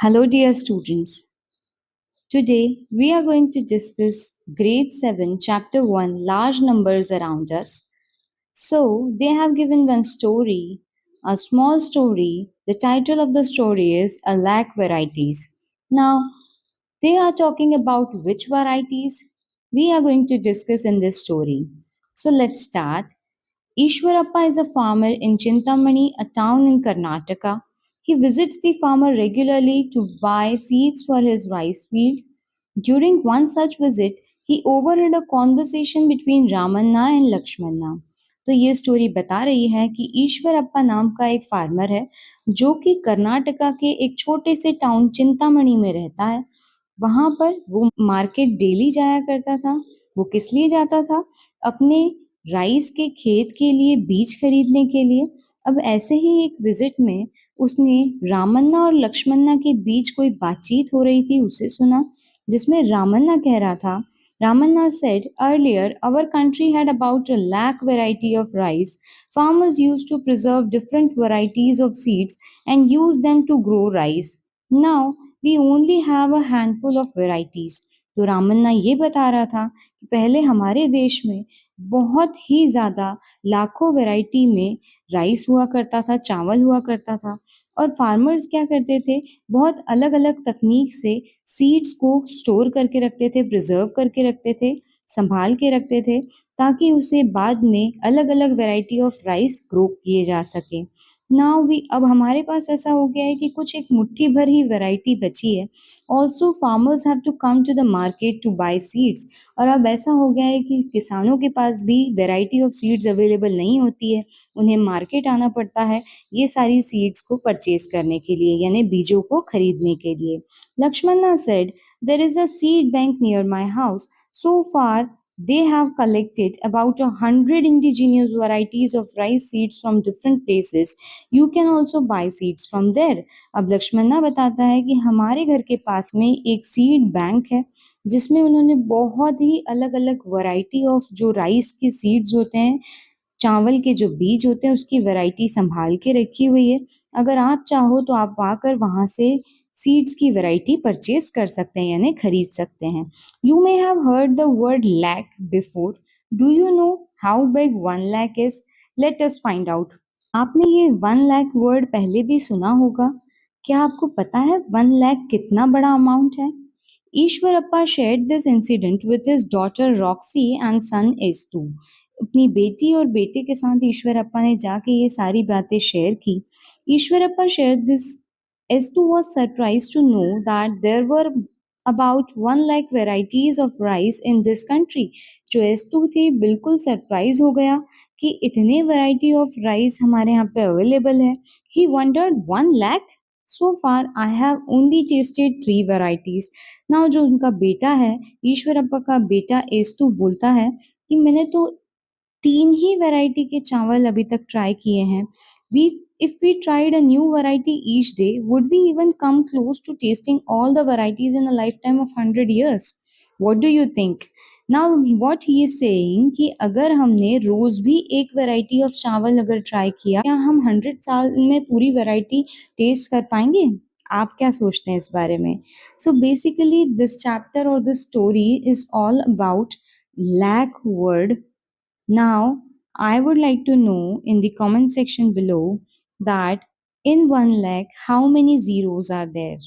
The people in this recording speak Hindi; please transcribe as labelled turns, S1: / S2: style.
S1: Hello, dear students. Today we are going to discuss Grade 7, Chapter 1 Large Numbers Around Us. So, they have given one story, a small story. The title of the story is A Lakh Varieties. Now, they are talking about which varieties we are going to discuss in this story. So, let's start. Ishwarappa is a farmer in Chintamani, a town in Karnataka. He visits the farmer regularly to buy seeds for his rice field. During one such visit, he overheard a conversation between Ramanna and Lakshmanna. तो ये स्टोरी बता रही है कि ईश्वरप्पा नाम का एक फार्मर है जो कि कर्नाटका के एक छोटे से टाउन चिंतामणि में रहता है। वहां पर वो मार्केट डेली जाया करता था। वो किस लिए जाता था? अपने राइस के खेत के लिए बीज खरीदने के लिए। अब ऐसे ही एक विजिट में उसने रामन्ना और लक्ष्मणना के बीच कोई बातचीत हो रही थी उसे सुना, जिसमें रामन्ना कह रहा था, Ramanna said earlier, our country had about a lakh variety of rice. Farmers used to preserve different varieties of seeds and use them to grow rice. Now we only have a handful of varieties. तो रामन्ना ये बता रहा था कि पहले हमारे देश में बहुत ही ज़्यादा लाखों वैरायटी में राइस हुआ करता था, चावल हुआ करता था। और फार्मर्स क्या करते थे, बहुत अलग अलग तकनीक से सीड्स को स्टोर करके रखते थे, प्रिजर्व करके रखते थे, संभाल के रखते थे, ताकि उसे बाद में अलग अलग वैरायटी ऑफ राइस ग्रो किए जा सके। नाउ वी अब हमारे पास ऐसा हो गया है कि कुछ एक मुट्ठी भर ही वैरायटी बची है। Also farmers have to come to the market to buy seeds. और अब ऐसा हो गया है कि किसानों के पास भी वैरायटी ऑफ सीड्स अवेलेबल नहीं होती है, उन्हें मार्केट आना पड़ता है ये सारी सीड्स को परचेज करने के लिए, यानी बीजों को खरीदने के लिए। Lakshmana said, there is a seed bank near my house. So far, they have collected about 100 indigenous varieties of rice seeds from different places. You can also buy seeds from there. अब लक्ष्मणा बताता है कि हमारे घर के पास में एक सीड बैंक है जिसमें उन्होंने बहुत ही अलग अलग वैरायटी ऑफ जो राइस के सीड्स होते हैं, चावल के जो बीज होते हैं, उसकी वैरायटी संभाल के रखी हुई है। अगर आप चाहो तो आप आकर वहां से सीड्स की वैरायटी परचेज कर सकते हैं, यानी खरीद सकते हैं। You may have heard the word lakh before. Do you know how big 1 lakh is? Let us find out. आपने ये 1 लाख वर्ड पहले भी सुना होगा। क्या आपको पता है 1 लाख कितना बड़ा अमाउंट है? Eshwarappa shared this incident with his daughter Roxy and son Estu. अपनी बेटी और बेटे के साथ ईश्वरप्पा ने जाके ये सारी बातें शेयर की। Eshwarappa shared this. Estu was surprised to know that there were about 1 lakh varieties of rice in this country. जो एस्तु थी बिल्कुल सरप्राइज हो गया कि इतने वैरायटी ऑफ राइस हमारे यहाँ पे अवेलेबल है। He wondered 1 lakh? So far I have only tasted 3 varieties. Now जो उनका बेटा है, ईश्वरप्पा का बेटा एस्तु बोलता है कि मैंने तो 3 ही वैरायटी के चावल अभी तक ट्राई किए हैं। If we tried a new variety each day, would we even come close to tasting all the varieties in a lifetime of 100 years? What do you think? Now what he is saying कि अगर हमने रोज भी एक वैरायटी ऑफ चावल अगर ट्राई किया, क्या हम 100 साल में पूरी वैरायटी टेस्ट कर पाएंगे? आप क्या सोचते हैं इस बारे में? So basically this chapter or this story is all about lakh word. Now, I would like to know in the comment section below that in 1 lakh, how many zeros are there?